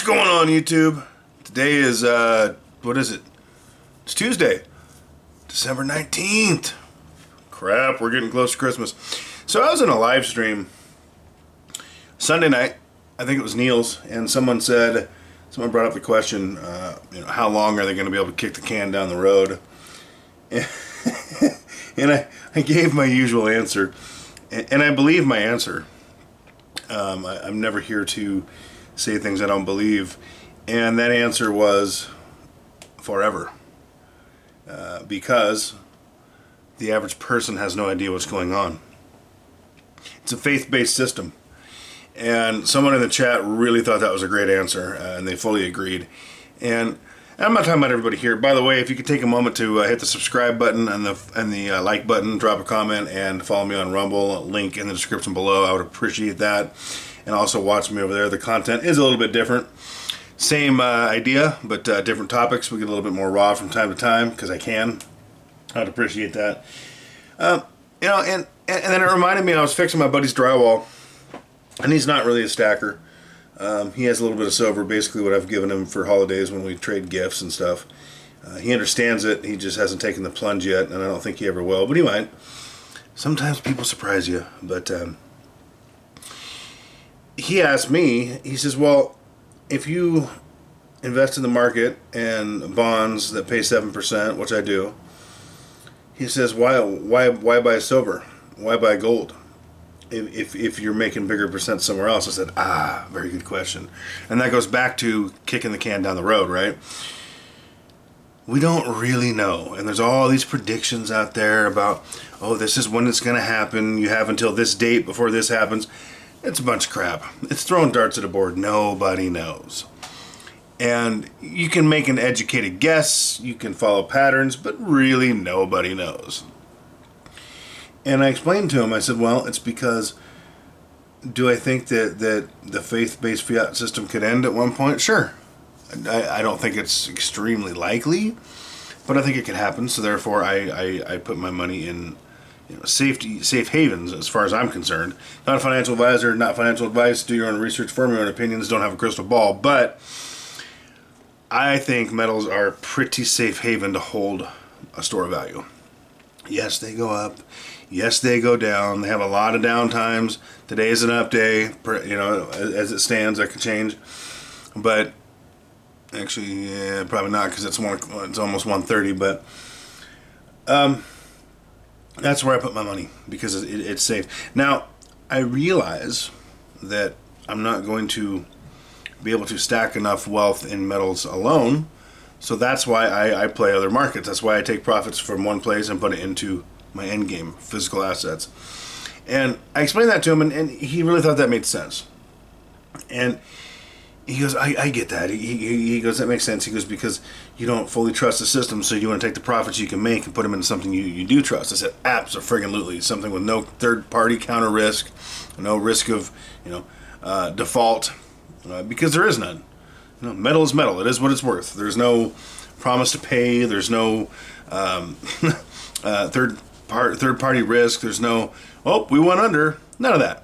going on, YouTube? Today is, what is it? It's Tuesday, December 19th. Crap, we're getting close to Christmas. So I was in a live stream Sunday night. I think it was Neil's, and someone brought up the question, how long are they going to be able to kick the can down the road? And I gave my usual answer, and I believe my answer. I'm never here to say things I don't believe, and that answer was forever, because the average person has no idea what's going on. It's a faith-based system, and someone in the chat really thought that was a great answer, and they fully agreed. And I'm not talking about everybody here. By the way, if you could take a moment to hit the subscribe button and the like button, drop a comment, and follow me on Rumble, link in the description below, I would appreciate that. And also watch me over there. The content is a little bit different. Same idea, but different topics. We get a little bit more raw from time to time, because I can. I'd appreciate that. And then it reminded me, I was fixing my buddy's drywall, and he's not really a stacker. He has a little bit of silver, basically what I've given him for holidays when we trade gifts and stuff. He understands it. He just hasn't taken the plunge yet, and I don't think he ever will, but he might. Sometimes people surprise you, but he asked me, he says, well, if you invest in the market and bonds that pay 7%, which I do, he says, why buy silver? Why buy gold? If you're making bigger percent somewhere else. I said, very good question. And that goes back to kicking the can down the road, right? We don't really know. And there's all these predictions out there about, this is when it's going to happen. You have until this date before this happens. It's a bunch of crap. It's throwing darts at a board. Nobody knows. And you can make an educated guess. You can follow patterns, but really nobody knows. And I explained to him, I said, well, it's because, do I think that the faith-based fiat system could end at one point? Sure. I don't think it's extremely likely, but I think it could happen. So therefore, I put my money in safe havens as far as I'm concerned. Not a financial advisor, not financial advice. Do your own research, form your own opinions. Don't have a crystal ball. But I think metals are a pretty safe haven to hold a store of value. Yes, they go up. Yes, they go down. They have a lot of down times. Today is an up day. As it stands, that could change. But actually, yeah, probably not, because it's almost 1:30. But that's where I put my money, because it's safe. Now, I realize that I'm not going to be able to stack enough wealth in metals alone. So that's why I play other markets. That's why I take profits from one place and put it into my end game, physical assets. And I explained that to him, and he really thought that made sense. And he goes, I get that. He goes, that makes sense. He goes, because you don't fully trust the system, so you want to take the profits you can make and put them into something you do trust. I said, absolutely. Something with no third-party counter risk, no risk of default, because there is none. Metal is metal. It is what it's worth. There's no promise to pay. There's no third-party risk. There's no, we went under. None of that.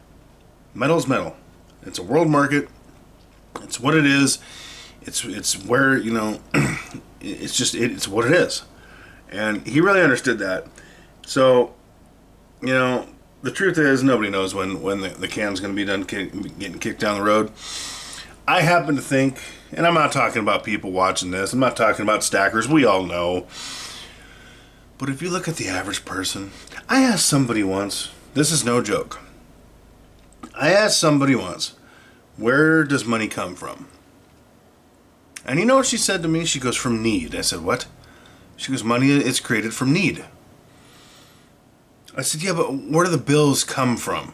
Metal is metal. It's a world market. It's what it is. It's where, it's what it is. And he really understood that. So, the truth is, nobody knows when the can's going to be done getting kicked down the road. I happen to think, and I'm not talking about people watching this, I'm not talking about stackers, we all know. But if you look at the average person, I asked somebody once, this is no joke, I asked somebody once, where does money come from? And you know what she said to me? She goes, from need. I said, what? She goes, money is created from need. I said, yeah, but where do the bills come from?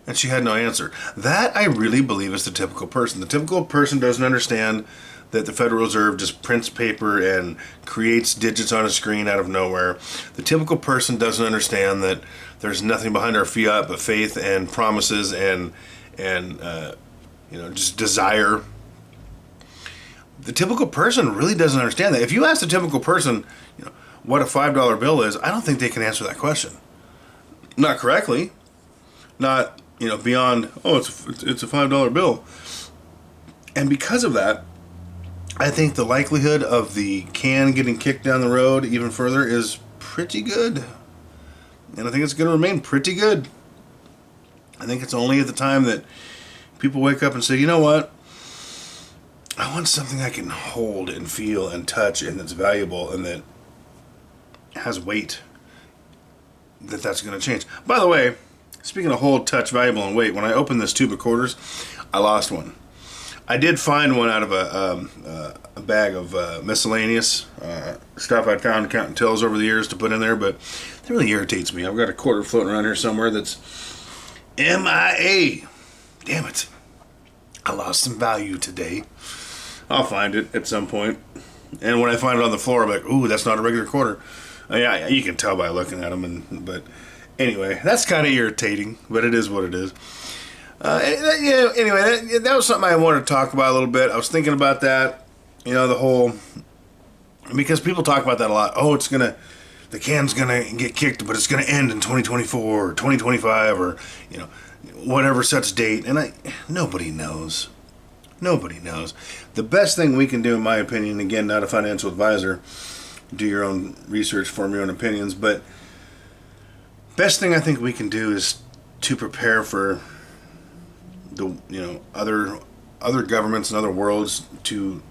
And she had no answer. That, I really believe, is the typical person. The typical person doesn't understand that the Federal Reserve just prints paper and creates digits on a screen out of nowhere. The typical person doesn't understand that there's nothing behind our fiat but faith and promises and just desire. The typical person really doesn't understand that. If you ask the typical person, what a $5 bill is, I don't think they can answer that question. Not correctly. Not beyond, it's a $5 bill. And because of that, I think the likelihood of the can getting kicked down the road even further is pretty good. And I think it's going to remain pretty good. I think it's only at the time that people wake up and say, you know what? I want something I can hold and feel and touch and that's valuable and that has weight. That's going to change. By the way, speaking of hold, touch, valuable, and weight, when I opened this tube of quarters, I lost one. I did find one out of a bag of miscellaneous stuff I'd found counting tills over the years to put in there, but it really irritates me. I've got a quarter floating around here somewhere that's MIA. Damn it. I lost some value today. I'll find it at some point. And when I find it on the floor, I'm like, ooh, that's not a regular quarter. Yeah, you can tell by looking at them. But anyway, that's kind of irritating, but it is what it is. Anyway, that was something I wanted to talk about a little bit. I was thinking about that, the whole, because people talk about that a lot. Oh, the can's gonna get kicked, but it's gonna end in 2024 or 2025 or, whatever such date. And nobody knows. Nobody knows. The best thing we can do, in my opinion, again, not a financial advisor, do your own research, form your own opinions, but best thing I think we can do is to prepare for the other governments and other worlds to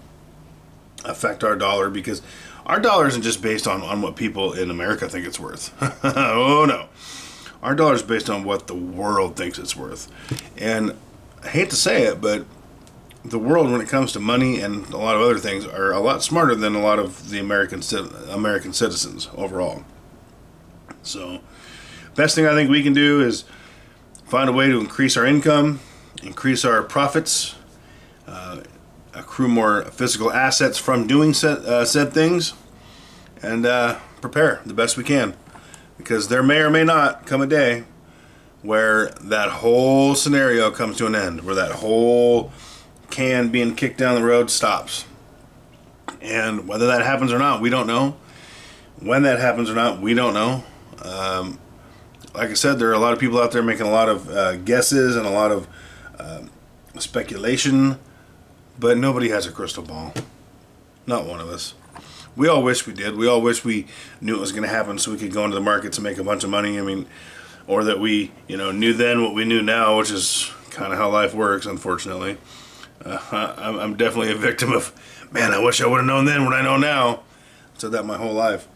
affect our dollar, because our dollar isn't just based on what people in America think it's worth. Oh no, our dollar is based on what the world thinks it's worth. And I hate to say it, but the world, when it comes to money and a lot of other things, are a lot smarter than a lot of the American citizens overall. So best thing I think we can do is find a way to increase our income, increase our profits, accrue more physical assets from doing said things, and prepare the best we can. Because there may or may not come a day where that whole scenario comes to an end, where that whole can being kicked down the road stops. And whether that happens or not, we don't know. When that happens or not, we don't know. Like I said, there are a lot of people out there making a lot of guesses and a lot of speculation, but nobody has a crystal ball. Not one of us. We all wish we did. We all wish we knew it was going to happen so we could go into the markets and make a bunch of money. Or that we, knew then what we knew now, which is kind of how life works, unfortunately. I'm definitely a victim of, man, I wish I would have known then what I know now. I've said that my whole life.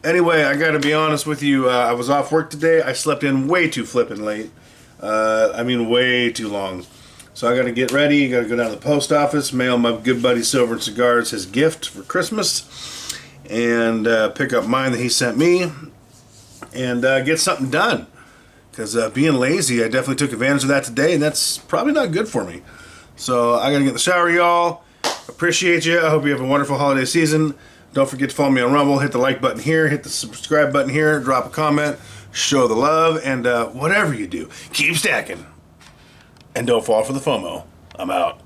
Anyway, I got to be honest with you. I was off work today. I slept in way too flippin' late. Way too long. So I got to get ready. Got to go down to the post office, mail my good buddy Silver and Cigars his gift for Christmas, and pick up mine that he sent me, and get something done. Because being lazy, I definitely took advantage of that today, and that's probably not good for me. So I got to get in the shower, y'all. Appreciate you. I hope you have a wonderful holiday season. Don't forget to follow me on Rumble. Hit the like button here. Hit the subscribe button here. Drop a comment. Show the love. And whatever you do, keep stacking. And don't fall for the FOMO. I'm out.